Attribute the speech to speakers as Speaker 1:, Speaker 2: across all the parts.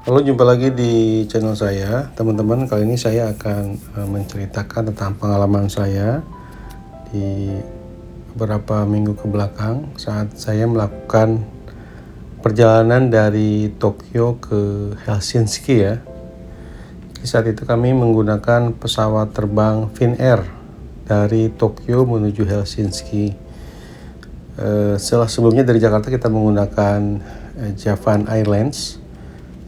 Speaker 1: Halo, jumpa lagi di channel saya, teman-teman. Kali ini saya akan menceritakan tentang pengalaman saya di beberapa minggu ke belakang saat saya melakukan perjalanan dari Tokyo ke Helsinki ya. Di saat itu kami menggunakan pesawat terbang Finnair dari Tokyo menuju Helsinki. Setelah sebelumnya dari Jakarta kita menggunakan Japan Airlines,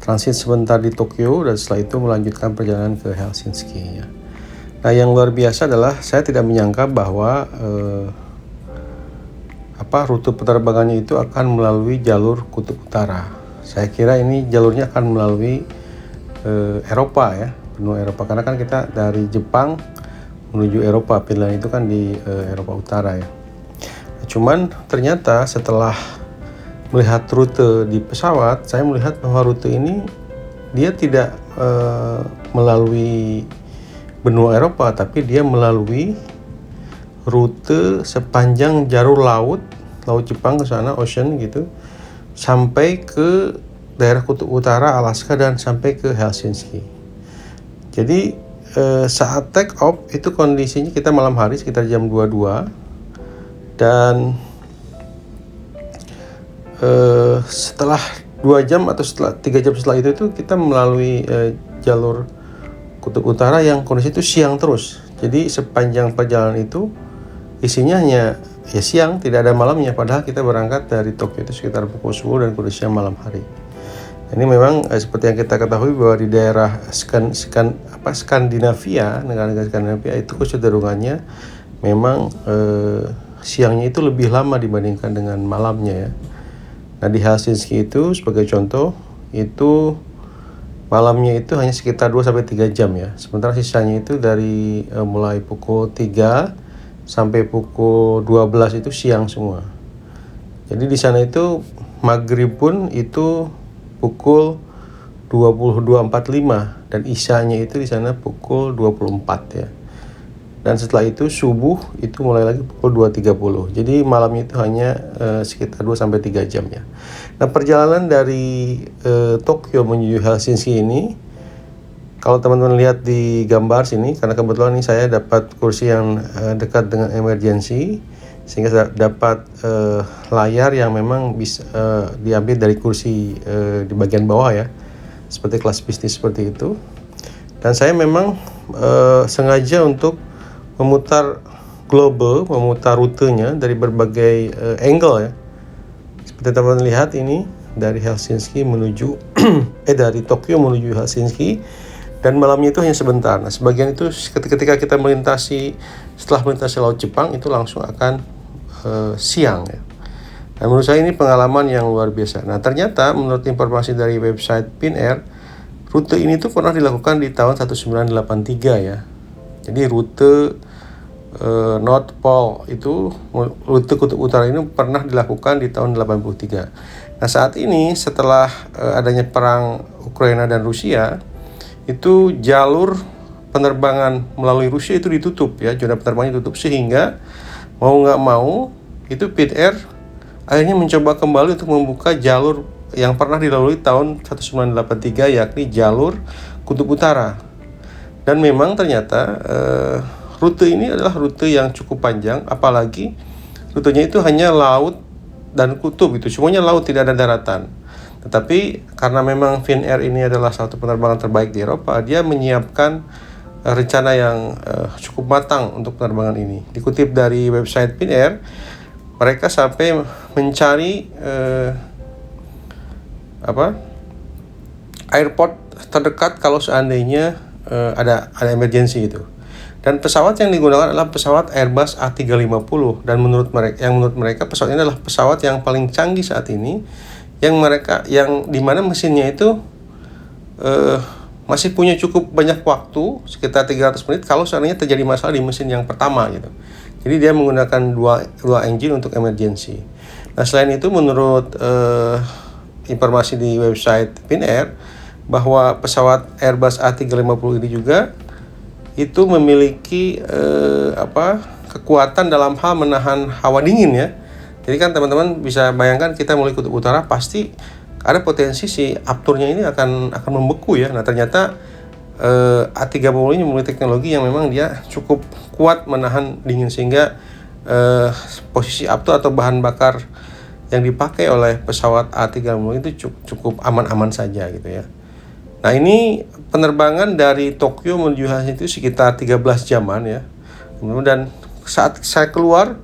Speaker 1: transit sebentar di Tokyo, dan setelah itu melanjutkan perjalanan ke Helsinki ya. Nah, yang luar biasa adalah saya tidak menyangka bahwa rute penerbangannya itu akan melalui jalur Kutub Utara. Saya kira ini jalurnya akan melalui Eropa ya, benua Eropa, karena kan kita dari Jepang menuju Eropa, Finland itu kan di Eropa Utara ya. Cuman ternyata setelah melihat rute di pesawat, saya melihat bahwa rute ini dia tidak melalui benua Eropa, tapi dia melalui rute sepanjang jalur laut Jepang ke sana, ocean gitu, sampai ke daerah Kutub Utara, Alaska, dan sampai ke Helsinki. Jadi saat take off itu kondisinya kita malam hari sekitar jam 22, dan setelah 2 jam atau setelah 3 jam setelah itu kita melalui jalur Kutub Utara yang kondisi itu siang terus. Jadi sepanjang perjalanan itu isinya hanya ya siang, tidak ada malamnya, padahal kita berangkat dari Tokyo itu sekitar pukul 10 dan kondisinya malam hari. Ini memang seperti yang kita ketahui bahwa di daerah Skandinavia, negara-negara Skandinavia itu kecenderungannya memang siangnya itu lebih lama dibandingkan dengan malamnya ya. Nah, di Helsinki itu sebagai contoh, itu malamnya itu hanya sekitar 2-3 jam ya. Sementara sisanya itu dari mulai pukul 3 sampai pukul 12 itu siang semua. Jadi di sana itu maghrib pun itu pukul 22.45 dan isyanya itu di sana pukul 24 ya. Dan setelah itu subuh itu mulai lagi pukul 2.30. Jadi malamnya itu hanya sekitar 2-3 jam ya. Nah, perjalanan dari Tokyo menuju Helsinki ini, kalau teman-teman lihat di gambar sini, karena kebetulan ini saya dapat kursi yang dekat dengan emergency, sehingga saya dapat layar yang memang bisa diambil dari kursi di bagian bawah ya, seperti kelas bisnis seperti itu. Dan saya memang sengaja untuk memutar rutenya dari berbagai angle ya. Seperti teman-teman lihat ini dari Helsinki menuju dari Tokyo menuju Helsinki, dan malamnya itu hanya sebentar. Nah, sebagian itu ketika kita setelah melintasi Laut Jepang itu langsung akan siang ya. Nah, menurut saya ini pengalaman yang luar biasa. Nah, ternyata menurut informasi dari website Finnair, rute ini tuh pernah dilakukan di tahun 1983 ya. Jadi rute North Pole itu, rute Kutub Utara ini pernah dilakukan di tahun 83. Nah, saat ini setelah adanya perang Ukraina dan Rusia, itu jalur penerbangan melalui Rusia itu ditutup ya, zona penerbangannya ditutup, sehingga mau nggak mau itu Finnair akhirnya mencoba kembali untuk membuka jalur yang pernah dilalui tahun 1983, yakni jalur Kutub Utara. Dan memang ternyata rute ini adalah rute yang cukup panjang, apalagi rutenya itu hanya laut dan kutub, itu semuanya laut, tidak ada daratan. Tetapi karena memang Finnair ini adalah satu penerbangan terbaik di Eropa, dia menyiapkan rencana yang cukup matang untuk penerbangan ini. Dikutip dari website Finnair, mereka sampai mencari airport terdekat kalau seandainya ada emergency gitu. Dan pesawat yang digunakan adalah pesawat Airbus A350, dan menurut mereka pesawat ini adalah pesawat yang paling canggih saat ini, yang dimana mesinnya itu masih punya cukup banyak waktu, sekitar 300 menit kalau seandainya terjadi masalah di mesin yang pertama gitu. Jadi dia menggunakan dua engine untuk emergency. Nah, selain itu menurut informasi di website Finnair, bahwa pesawat Airbus A350 ini juga itu memiliki kekuatan dalam hal menahan hawa dingin ya. Jadi kan teman-teman bisa bayangkan, kita mulai Kutub Utara pasti ada potensi si Aptornya ini akan membeku ya. Nah ternyata A350 ini memiliki teknologi yang memang dia cukup kuat menahan dingin, sehingga posisi Aptor atau bahan bakar yang dipakai oleh pesawat A350 itu cukup aman-aman saja gitu ya. Nah ini penerbangan dari Tokyo menuju Helsinki itu sekitar 13 jaman ya. Dan saat saya keluar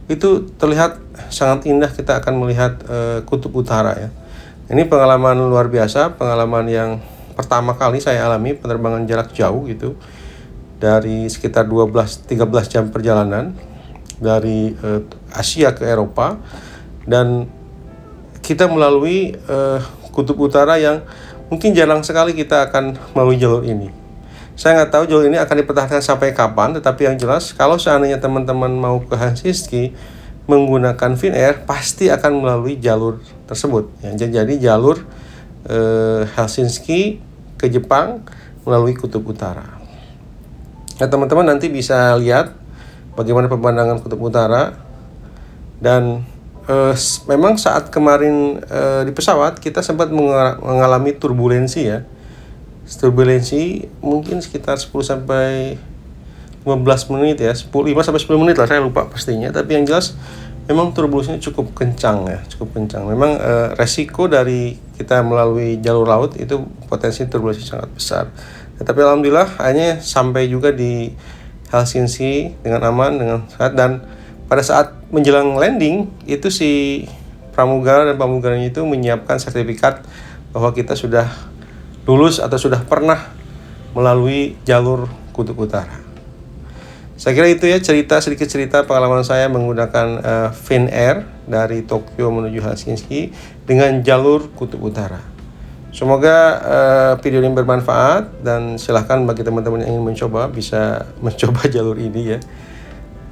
Speaker 1: itu terlihat sangat indah, kita akan melihat kutub utara ya. Ini pengalaman luar biasa, pengalaman yang pertama kali saya alami penerbangan jarak jauh gitu. Dari sekitar 12-13 jam perjalanan dari Asia ke Eropa, dan kita melalui kutub utara yang mungkin jarang sekali kita akan melalui jalur ini. Saya nggak tahu jalur ini akan dipertahankan sampai kapan, tetapi yang jelas kalau seandainya teman-teman mau ke Helsinki menggunakan Finnair, pasti akan melalui jalur tersebut. Ya, jadi jalur Helsinki ke Jepang melalui kutub utara. Nah teman-teman nanti bisa lihat bagaimana pemandangan kutub utara. Dan memang saat kemarin di pesawat kita sempat mengalami turbulensi ya. Turbulensi mungkin sekitar 10 sampai 15 menit ya, 5 sampai 10 menit lah, saya lupa pastinya. Tapi yang jelas memang turbulensinya cukup kencang ya, cukup kencang. Memang resiko dari kita melalui jalur laut itu potensi turbulensi sangat besar. Tapi alhamdulillah akhirnya sampai juga di Helsinki dengan aman, dengan sehat. Dan pada saat menjelang landing itu si pramugara dan pramugarinya itu menyiapkan sertifikat bahwa kita sudah lulus atau sudah pernah melalui jalur kutub utara. Saya kira itu ya sedikit cerita pengalaman saya menggunakan Finnair dari Tokyo menuju Helsinki dengan jalur kutub utara. Semoga video ini bermanfaat, dan silahkan bagi teman-teman yang ingin mencoba bisa mencoba jalur ini ya.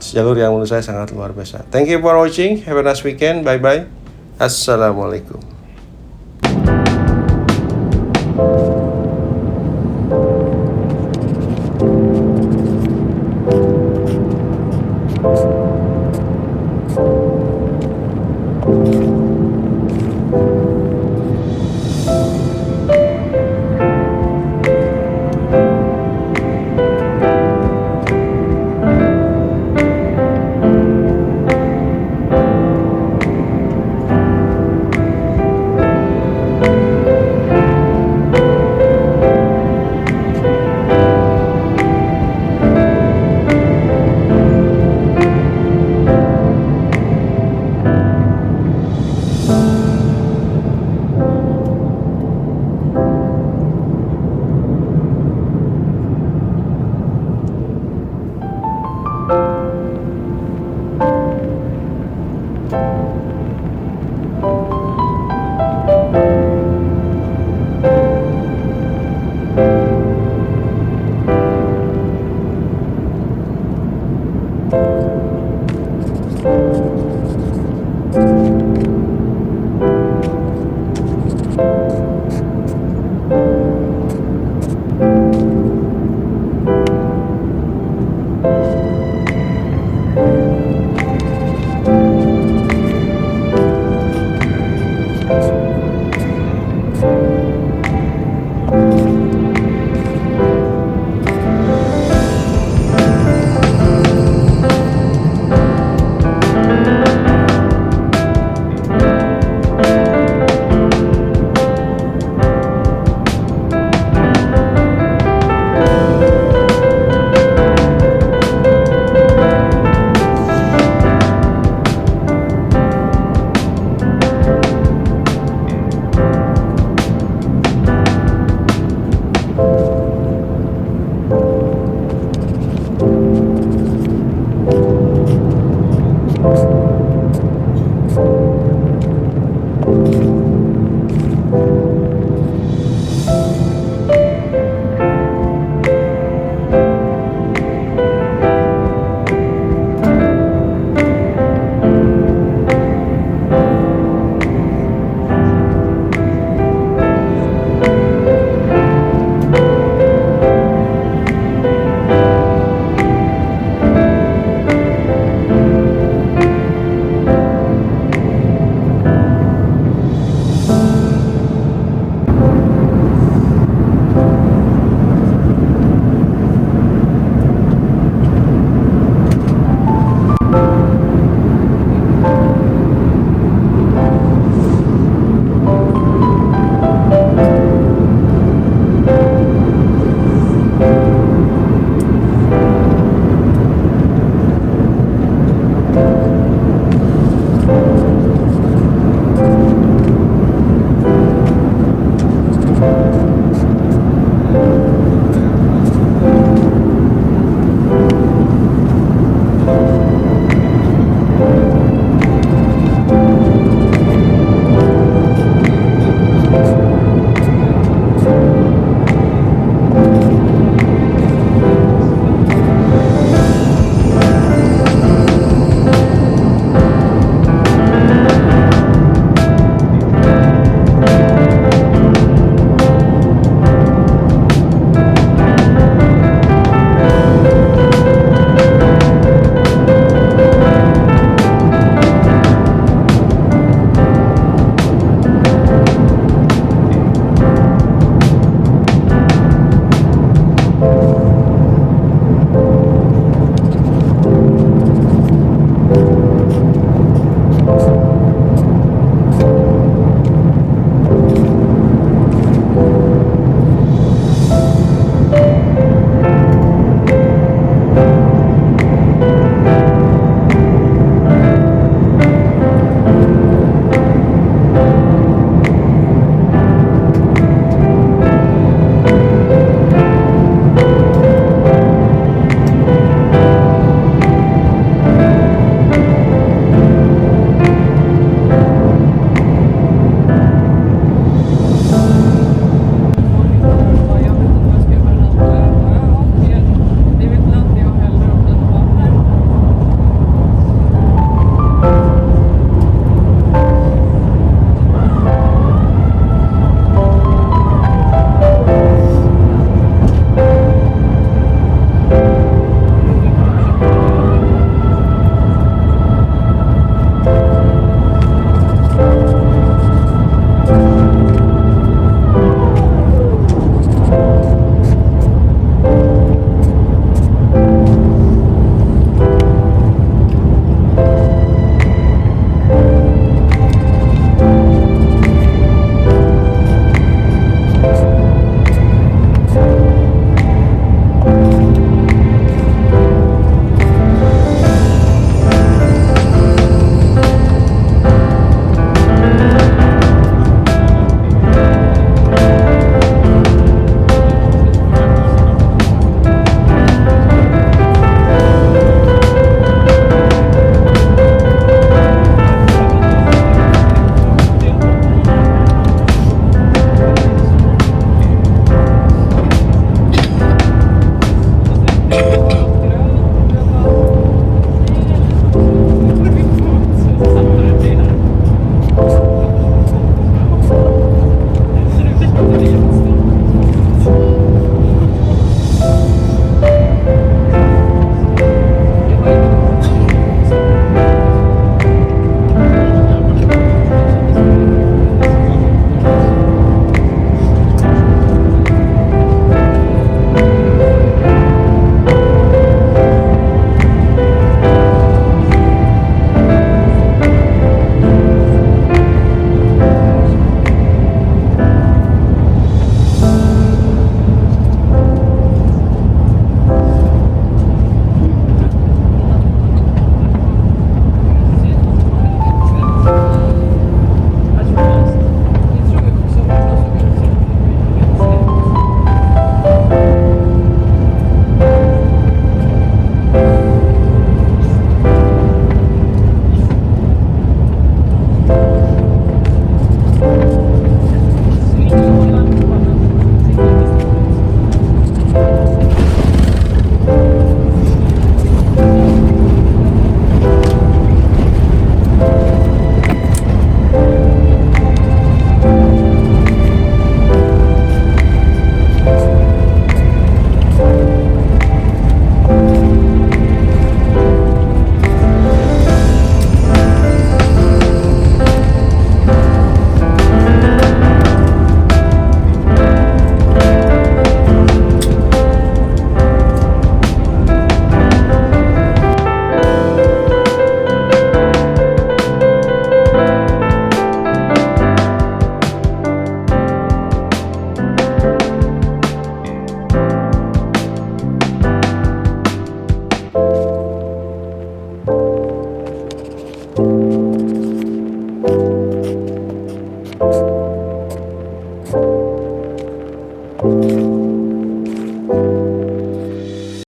Speaker 1: Jalur yang menurut saya sangat luar biasa. Thank you for watching. Have a nice weekend. Bye bye. Assalamualaikum.